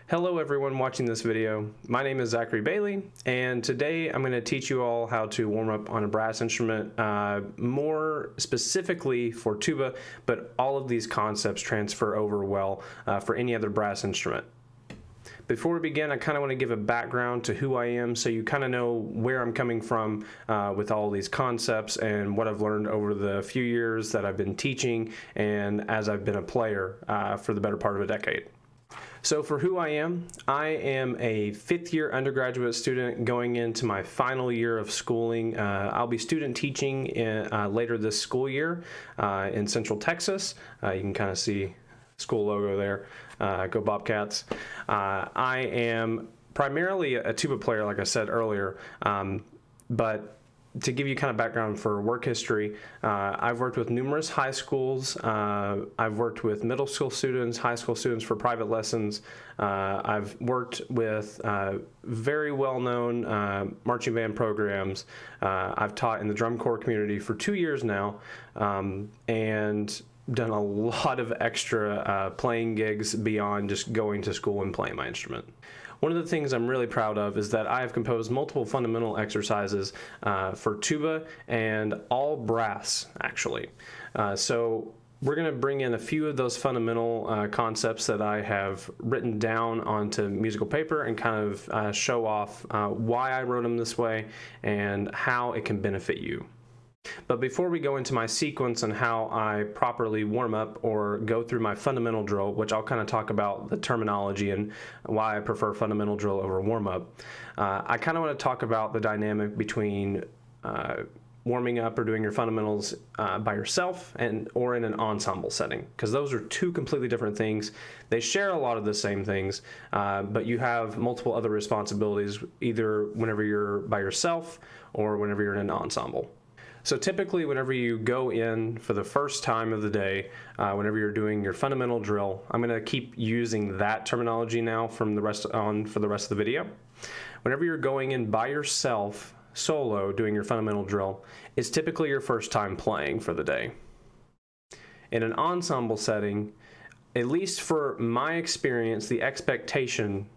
Hello everyone watching this video. My name is Zachary Bailey, and today I'm going to teach you all how to warm up on a brass instrument, more specifically for tuba, but all of these concepts transfer over well for any other brass instrument. Before we begin, I kind of want to give a background to who I am so you kind of know where I'm coming from with all these concepts and what I've learned over the few years that I've been teaching and as I've been a player for the better part of a decade. So for who I am a fifth-year undergraduate student going into my final year of schooling. I'll be student teaching later this school year in Central Texas. You can kind of see school logo there. Go Bobcats. I am primarily a tuba player, like I said earlier, but to give you kind of background for work history, I've worked with numerous high schools. I've worked with middle school students, high school students for private lessons. I've worked with very well-known marching band programs. I've taught in the drum corps community for 2 years now, and done a lot of extra playing gigs beyond just going to school and playing my instrument. One of the things I'm really proud of is that I have composed multiple fundamental exercises for tuba and all brass, actually. So we're going to bring in a few of those fundamental concepts that I have written down onto musical paper and kind of show off why I wrote them this way and how it can benefit you. But before we go into my sequence and how I properly warm up or go through my fundamental drill, which I'll kind of talk about the terminology and why I prefer fundamental drill over warm up, I kind of want to talk about the dynamic between warming up or doing your fundamentals by yourself or in an ensemble setting, because those are two completely different things. They share a lot of the same things, but you have multiple other responsibilities either whenever you're by yourself or whenever you're in an ensemble. So typically whenever you go in for the first time of the day, whenever you're doing your fundamental drill, I'm going to keep using that terminology now from the rest on for the rest of the video. Whenever you're going in by yourself, solo, doing your fundamental drill, it's typically your first time playing for the day. In an ensemble setting, at least for my experience, the expectation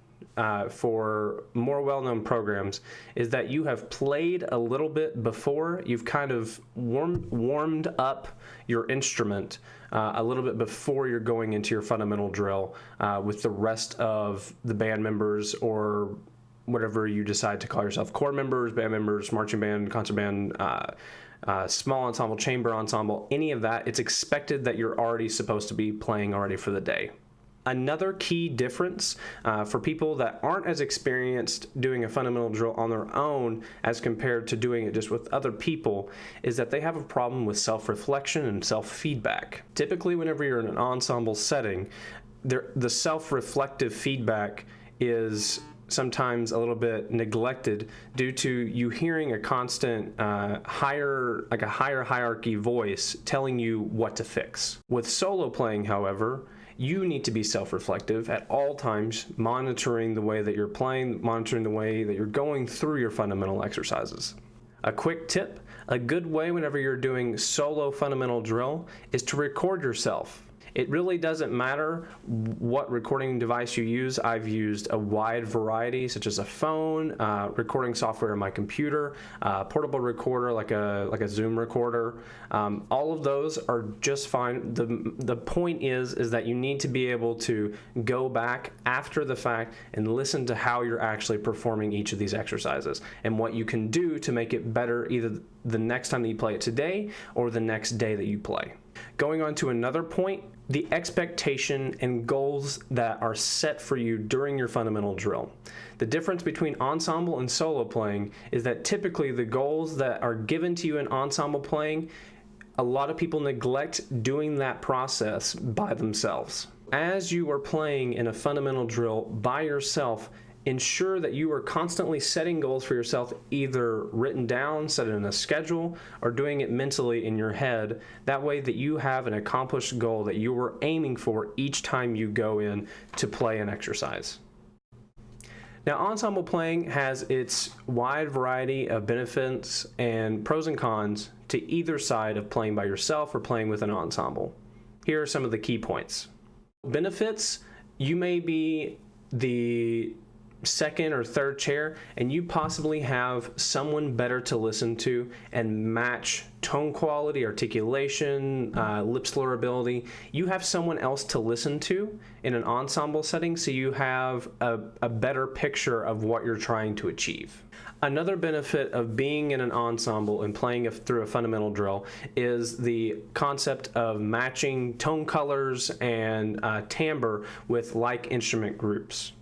for more well-known programs is that you have played a little bit before. You've kind of warmed up your instrument a little bit before you're going into your fundamental drill with the rest of the band members or whatever you decide to call yourself, corps members, band members, marching band, concert band, small ensemble, chamber ensemble, any of that. It's expected that you're already supposed to be playing already for the day. Another key difference for people that aren't as experienced doing a fundamental drill on their own as compared to doing it just with other people is that they have a problem with self-reflection and self-feedback. Typically, whenever you're in an ensemble setting, the self-reflective feedback is sometimes a little bit neglected due to you hearing a constant higher hierarchy voice telling you what to fix. With solo playing, however, you need to be self-reflective at all times, monitoring the way that you're playing, monitoring the way that you're going through your fundamental exercises. A quick tip, a good way whenever you're doing solo fundamental drill is to record yourself. It really doesn't matter what recording device you use. I've used a wide variety, such as a phone, recording software on my computer, portable recorder like a Zoom recorder. All of those are just fine. The point is that you need to be able to go back after the fact and listen to how you're actually performing each of these exercises and what you can do to make it better either the next time that you play it today or the next day that you play. Going on to another point, the expectation and goals that are set for you during your fundamental drill. The difference between ensemble and solo playing is that typically the goals that are given to you in ensemble playing, a lot of people neglect doing that process by themselves. As you are playing in a fundamental drill by yourself, ensure that you are constantly setting goals for yourself, either written down, set it in a schedule, or doing it mentally in your head. That way that you have an accomplished goal that you were aiming for each time you go in to play an exercise. Now, ensemble playing has its wide variety of benefits and pros and cons to either side of playing by yourself or playing with an ensemble. Here are some of the key points. Benefits: you may be the second or third chair and you possibly have someone better to listen to and match tone quality, articulation, lip slur ability, you have someone else to listen to in an ensemble setting, so you have a better picture of what you're trying to achieve. Another benefit of being in an ensemble and playing through a fundamental drill is the concept of matching tone colors and timbre with like instrument groups.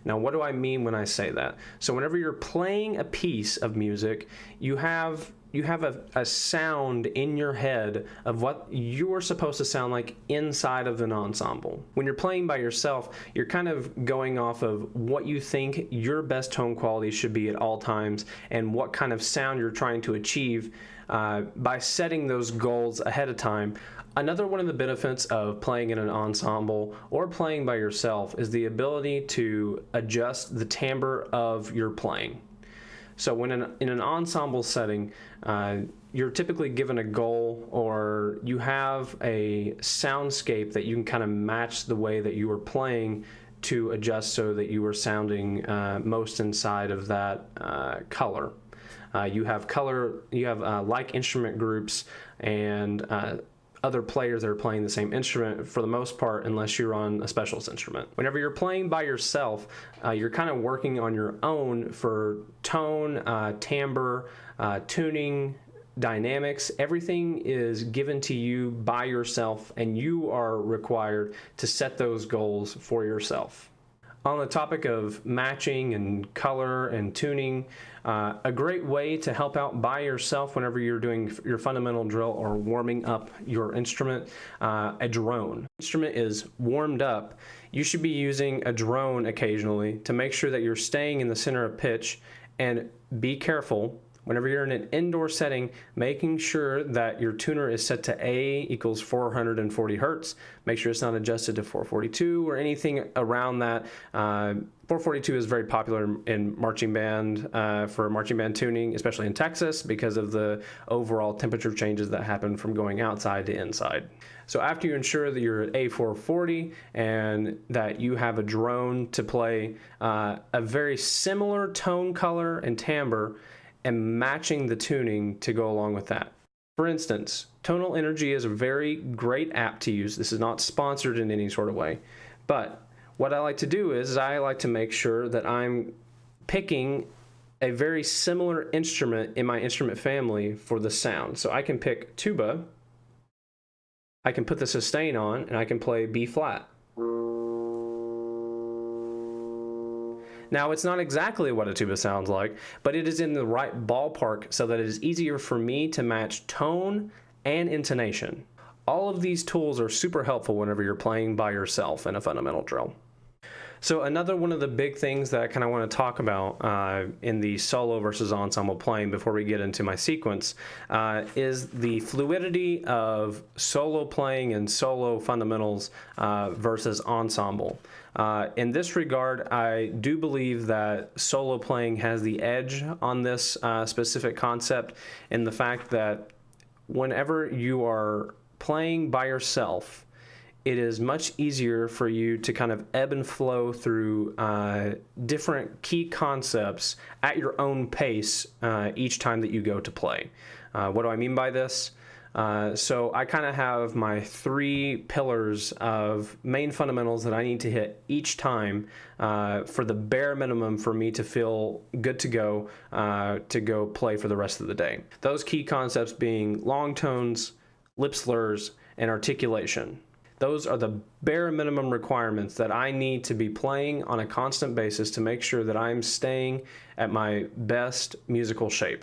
Now, what do I mean when I say that? So whenever you're playing a piece of music, you have a sound in your head of what you're supposed to sound like inside of an ensemble. When you're playing by yourself, you're kind of going off of what you think your best tone quality should be at all times and what kind of sound you're trying to achieve by setting those goals ahead of time. Another one of the benefits of playing in an ensemble or playing by yourself is the ability to adjust the timbre of your playing. So when in an ensemble setting, you're typically given a goal, or you have a soundscape that you can kind of match the way that you were playing to adjust so that you were sounding most inside of that color. You have like instrument groups and other players that are playing the same instrument for the most part, unless you're on a specialist instrument. Whenever you're playing by yourself, you're kind of working on your own for tone, timbre, tuning, dynamics. Everything is given to you by yourself, and you are required to set those goals for yourself. On the topic of matching and color and tuning, a great way to help out by yourself whenever you're doing your fundamental drill or warming up your instrument, a drone. Instrument is warmed up, you should be using a drone occasionally to make sure that you're staying in the center of pitch, and be careful whenever you're in an indoor setting, making sure that your tuner is set to A equals 440 hertz. Make sure it's not adjusted to 442 or anything around that. 442 is very popular in marching band, for marching band tuning, especially in Texas, because of the overall temperature changes that happen from going outside to inside. So after you ensure that you're at A440 and that you have a drone to play a very similar tone, color, and timbre, and matching the tuning to go along with that. For instance, Tonal Energy is a very great app to use. This is not sponsored in any sort of way, but what I like to do is I like to make sure that I'm picking a very similar instrument in my instrument family for the sound. So I can pick tuba, I can put the sustain on, and I can play B flat. Now, it's not exactly what a tuba sounds like, but it is in the right ballpark so that it is easier for me to match tone and intonation. All of these tools are super helpful whenever you're playing by yourself in a fundamental drill. So another one of the big things that I kind of want to talk about in the solo versus ensemble playing before we get into my sequence is the fluidity of solo playing and solo fundamentals versus ensemble. In this regard, I do believe that solo playing has the edge on this specific concept, in the fact that whenever you are playing by yourself, it is much easier for you to kind of ebb and flow through different key concepts at your own pace each time that you go to play. What do I mean by this? So I kind of have my 3 pillars of main fundamentals that I need to hit each time for the bare minimum for me to feel good to go play for the rest of the day. Those key concepts being long tones, lip slurs, and articulation. Those are the bare minimum requirements that I need to be playing on a constant basis to make sure that I'm staying at my best musical shape.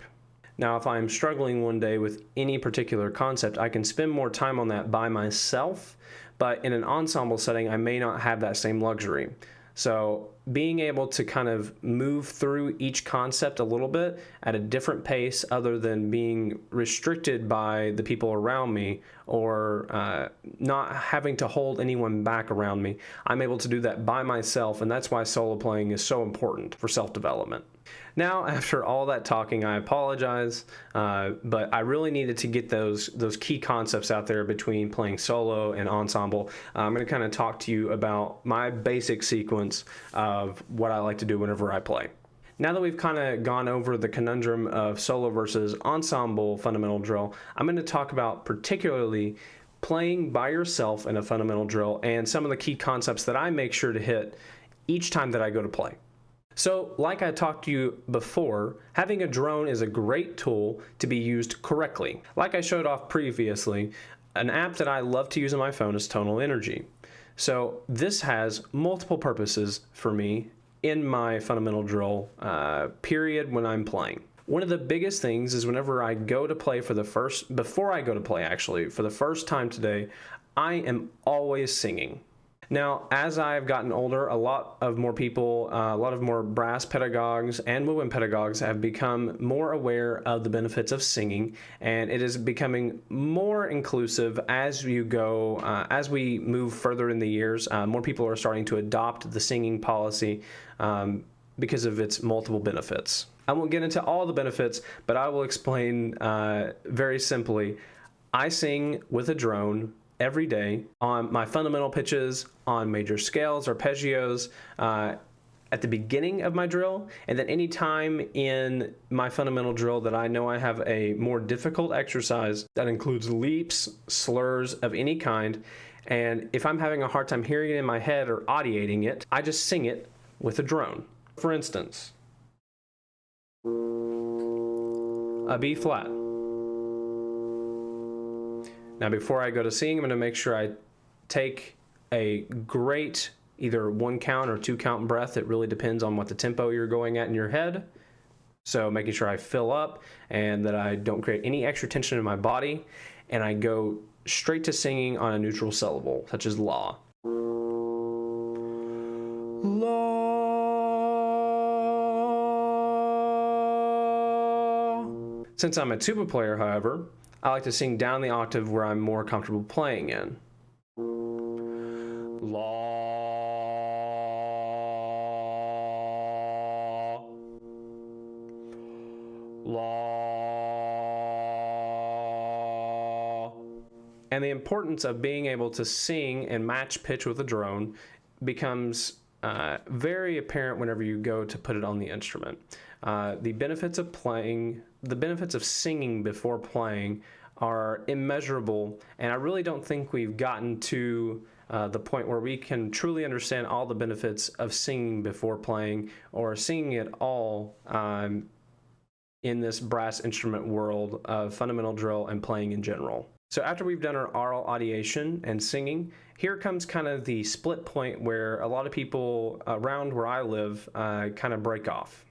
Now, if I'm struggling one day with any particular concept, I can spend more time on that by myself, but in an ensemble setting, I may not have that same luxury. So being able to kind of move through each concept a little bit at a different pace, other than being restricted by the people around me or not having to hold anyone back around me, I'm able to do that by myself, and that's why solo playing is so important for self-development. Now, after all that talking, I apologize, but I really needed to get those key concepts out there between playing solo and ensemble. I'm going to kind of talk to you about my basic sequence of what I like to do whenever I play. Now that we've kind of gone over the conundrum of solo versus ensemble fundamental drill, I'm going to talk about particularly playing by yourself in a fundamental drill and some of the key concepts that I make sure to hit each time that I go to play. So, like I talked to you before, having a drone is a great tool to be used correctly. Like I showed off previously, an app that I love to use on my phone is Tonal Energy. So this has multiple purposes for me in my fundamental drill period when I'm playing. One of the biggest things is whenever I go to play before I go to play actually, for the first time today, I am always singing. Now, as I've gotten older, a lot of more brass pedagogues and woodwind pedagogues have become more aware of the benefits of singing, and it is becoming more inclusive as you go, as we move further in the years. More people are starting to adopt the singing policy because of its multiple benefits. I won't get into all the benefits, but I will explain very simply. I sing with a drone every day on my fundamental pitches, on major scales, arpeggios, at the beginning of my drill, and then any time in my fundamental drill that I know I have a more difficult exercise that includes leaps, slurs of any kind, and if I'm having a hard time hearing it in my head or audiating it, I just sing it with a drone. For instance, a B flat. Now, before I go to sing, I'm going to make sure I take a great either 1 count or 2 count breath. It really depends on what the tempo you're going at in your head. So making sure I fill up and that I don't create any extra tension in my body. And I go straight to singing on a neutral syllable, such as la. La. Since I'm a tuba player, however, I like to sing down the octave where I'm more comfortable playing in. La. La. And the importance of being able to sing and match pitch with a drone becomes very apparent whenever you go to put it on the instrument. The benefits of singing before playing are immeasurable, and I really don't think we've gotten to the point where we can truly understand all the benefits of singing before playing or singing at all in this brass instrument world of fundamental drill and playing in general. So after we've done our aural audiation and singing, here comes kind of the split point where a lot of people around where I live kind of break off.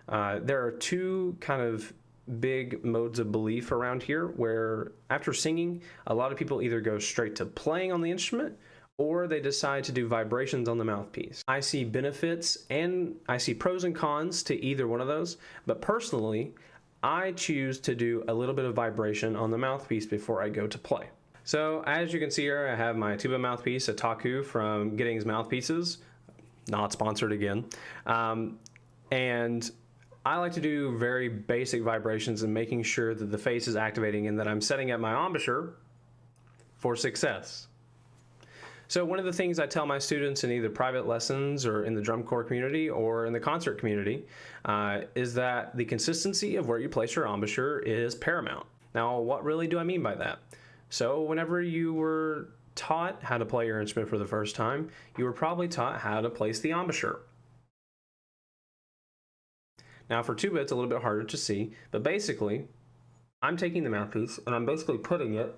There are 2 kind of big modes of belief around here where after singing, a lot of people either go straight to playing on the instrument or they decide to do vibrations on the mouthpiece. I see benefits and I see pros and cons to either one of those, but personally, I choose to do a little bit of vibration on the mouthpiece before I go to play. So as you can see here, I have my tuba mouthpiece, a Taku from Getting's Mouthpieces, not sponsored again, and I like to do very basic vibrations and making sure that the face is activating and that I'm setting up my embouchure for success. So one of the things I tell my students in either private lessons or in the drum corps community or in the concert community is that the consistency of where you place your embouchure is paramount. Now, what really do I mean by that? So whenever you were taught how to play your instrument for the first time, you were probably taught how to place the embouchure. Now for tuba, it's a little bit harder to see, but basically, I'm taking the mouthpiece and I'm basically putting it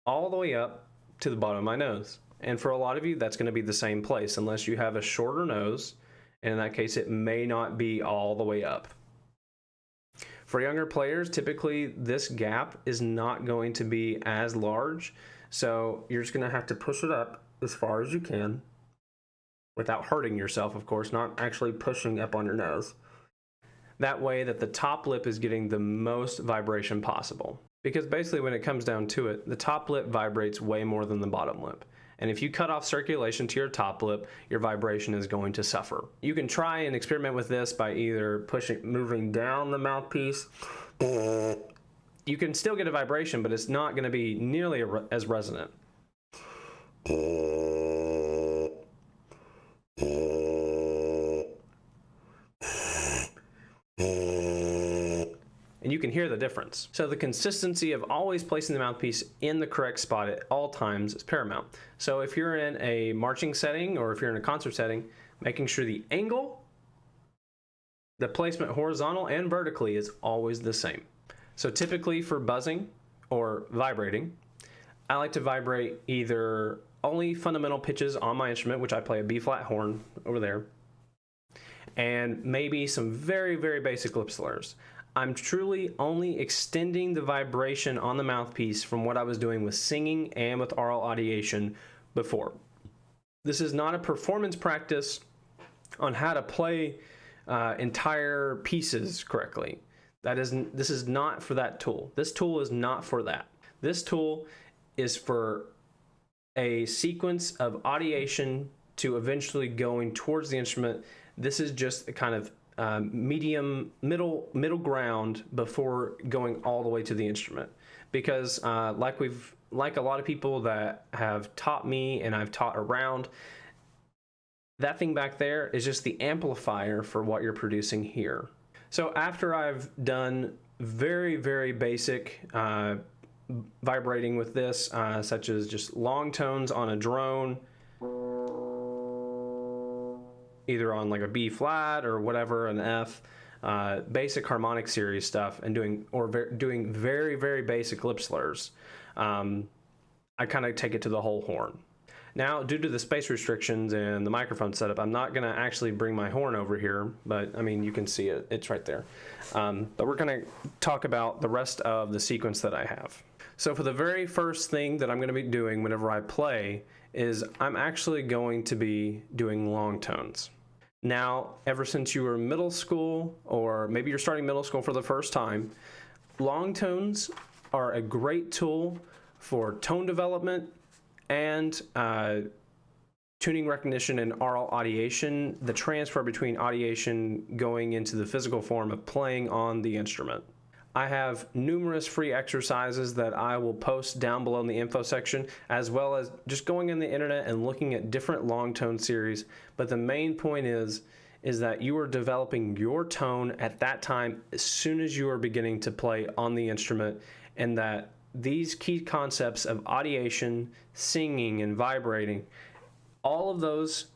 all the way up to the bottom of my nose. And for a lot of you, that's going to be the same place, unless you have a shorter nose, and in that case, it may not be all the way up. For younger players, typically this gap is not going to be as large, so you're just going to have to push it up as far as you can, without hurting yourself, of course, not actually pushing up on your nose. That way that the top lip is getting the most vibration possible. Because basically when it comes down to it, the top lip vibrates way more than the bottom lip. And if you cut off circulation to your top lip, your vibration is going to suffer. You can try and experiment with this by either moving down the mouthpiece. You can still get a vibration, but it's not going to be nearly as resonant. And you can hear the difference. So the consistency of always placing the mouthpiece in the correct spot at all times is paramount. So if you're in a marching setting or if you're in a concert setting, making sure the angle, the placement horizontal and vertically is always the same. So typically for buzzing or vibrating, I like to vibrate either only fundamental pitches on my instrument, which I play a B flat horn over there, and maybe some very, very basic lip slurs. I'm truly only extending the vibration on the mouthpiece from what I was doing with singing and with oral audiation before. This is not a performance practice on how to play entire pieces correctly. This is not for that tool. This tool is not for that. This tool is for a sequence of audiation to eventually going towards the instrument. This is just a kind of middle ground before going all the way to the instrument, because like a lot of people that have taught me and I've taught around, that thing back there is just the amplifier for what you're producing here. So after I've done very, very basic vibrating with this, such as just long tones on a drone, either on like a B flat or whatever, an F, basic harmonic series stuff, and doing very, very basic lip slurs, I kind of take it to the whole horn. Now, due to the space restrictions and the microphone setup, I'm not going to actually bring my horn over here, but I mean, you can see it, it's right there. But we're going to talk about the rest of the sequence that I have. So for the very first thing that I'm going to be doing whenever I play is I'm actually going to be doing long tones. Now, ever since you were in middle school, or maybe you're starting middle school for the first time, long tones are a great tool for tone development and tuning recognition and oral audiation, the transfer between audiation going into the physical form of playing on the instrument. I have numerous free exercises that I will post down below in the info section, as well as just going on the internet and looking at different long tone series. But the main point is that you are developing your tone at that time as soon as you are beginning to play on the instrument, and that these key concepts of audiation, singing, and vibrating, all of those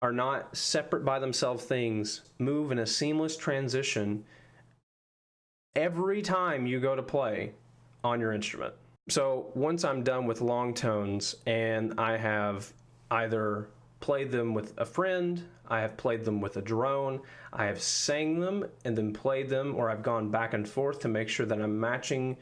are not separate by themselves things, move in a seamless transition every time you go to play on your instrument. So once I'm done with long tones and I have either played them with a friend, I have played them with a drone, I have sang them and then played them, or I've gone back and forth to make sure that I'm matching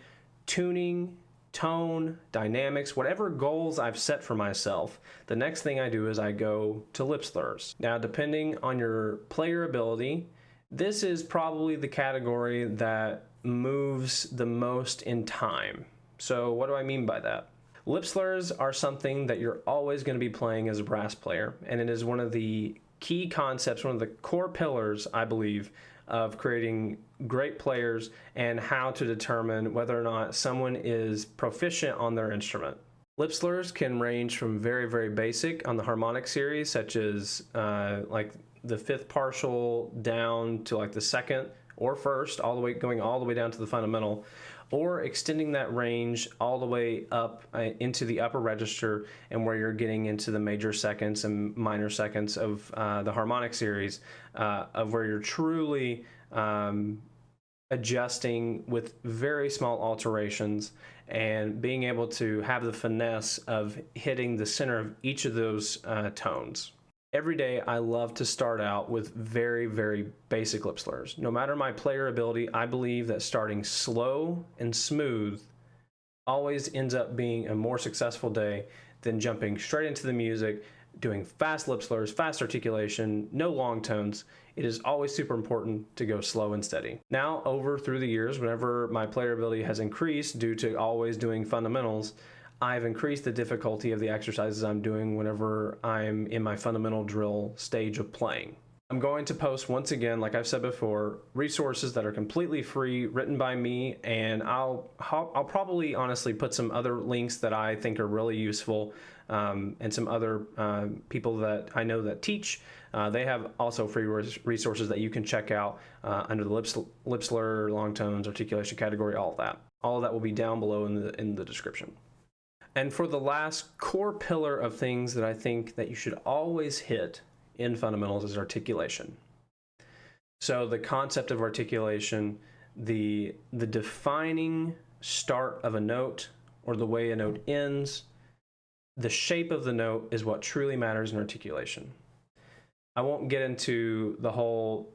tuning, tone, dynamics, whatever goals I've set for myself, the next thing I do is I go to lip slurs. Now, depending on your player ability, this is probably the category that moves the most in time. So what do I mean by that? Lip slurs are something that you're always going to be playing as a brass player, and it is one of the key concepts, one of the core pillars, I believe, of creating great players and how to determine whether or not someone is proficient on their instrument. Lip slurs can range from very, very basic on the harmonic series, such as like the fifth partial down to like the second or first, going all the way down to the fundamental, or extending that range all the way up into the upper register, and where you're getting into the major seconds and minor seconds of the harmonic series, of where you're truly adjusting with very small alterations and being able to have the finesse of hitting the center of each of those tones. Every day, I love to start out with very, very basic lip slurs. No matter my player ability, I believe that starting slow and smooth always ends up being a more successful day than jumping straight into the music, doing fast lip slurs, fast articulation, no long tones, it is always super important to go slow and steady. Now, through the years, whenever my player ability has increased due to always doing fundamentals, I've increased the difficulty of the exercises I'm doing whenever I'm in my fundamental drill stage of playing. I'm going to post, once again, like I've said before, resources that are completely free, written by me, and I'll probably honestly put some other links that I think are really useful, and some other people that I know that teach. They have also free resources that you can check out under the lip slur, long tones, articulation category, all of that. All of that will be down below in the description. And for the last core pillar of things that I think that you should always hit in fundamentals is articulation. So the concept of articulation, the defining start of a note or the way a note ends, the shape of the note is what truly matters in articulation. I won't get into the whole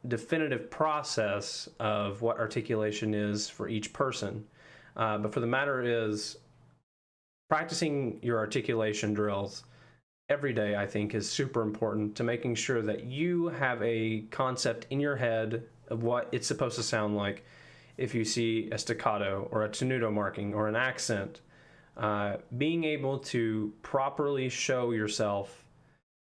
definitive process of what articulation is for each person, but for the matter is, practicing your articulation drills every day, I think, is super important to making sure that you have a concept in your head of what it's supposed to sound like if you see a staccato or a tenuto marking or an accent. Being able to properly show yourself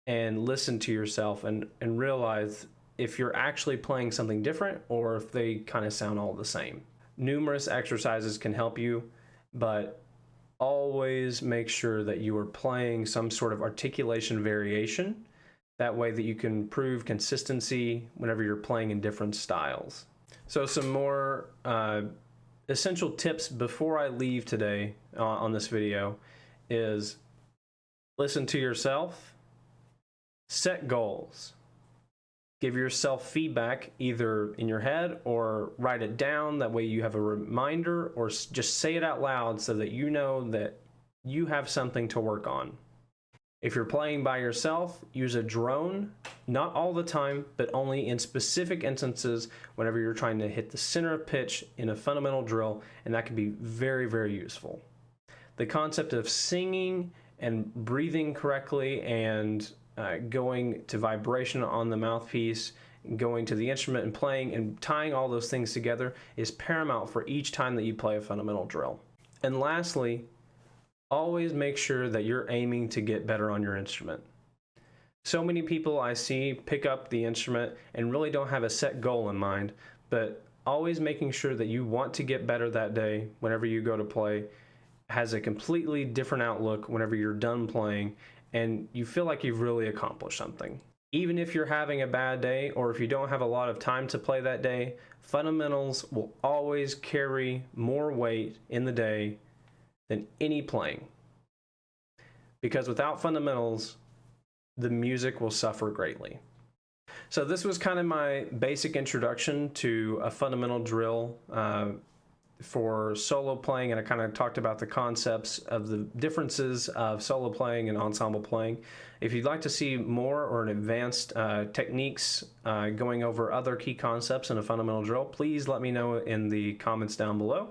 and listen to yourself and realize if you're actually playing something different or if they kind of sound all the same. Numerous exercises can help you, but always make sure that you are playing some sort of articulation variation. That way that you can prove consistency whenever you're playing in different styles. So some more essential tips before I leave today on this video is listen to yourself, set goals, give yourself feedback either in your head or write it down. That way you have a reminder, or just say it out loud so that you know that you have something to work on. If you're playing by yourself, use a drone, not all the time, but only in specific instances whenever you're trying to hit the center of pitch in a fundamental drill, and that can be very, very useful. The concept of singing and breathing correctly and going to vibration on the mouthpiece, going to the instrument and playing and tying all those things together is paramount for each time that you play a fundamental drill. And lastly, always make sure that you're aiming to get better on your instrument. So many people I see pick up the instrument and really don't have a set goal in mind, but always making sure that you want to get better that day whenever you go to play has a completely different outlook whenever you're done playing and you feel like you've really accomplished something. Even if you're having a bad day or if you don't have a lot of time to play that day, fundamentals will always carry more weight in the day than any playing. Because without fundamentals, the music will suffer greatly. So this was kind of my basic introduction to a fundamental drill for solo playing, and I kind of talked about the concepts of the differences of solo playing and ensemble playing. If you'd like to see more or an advanced techniques going over other key concepts in a fundamental drill, please let me know in the comments down below.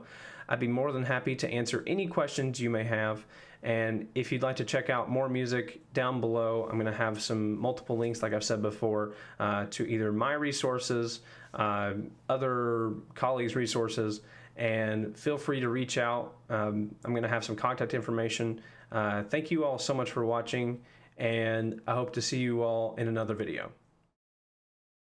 I'd be more than happy to answer any questions you may have. And if you'd like to check out more music down below, I'm going to have some multiple links, like I've said before, to either my resources, other colleagues' resources, and feel free to reach out. I'm going to have some contact information. Thank you all so much for watching, and I hope to see you all in another video.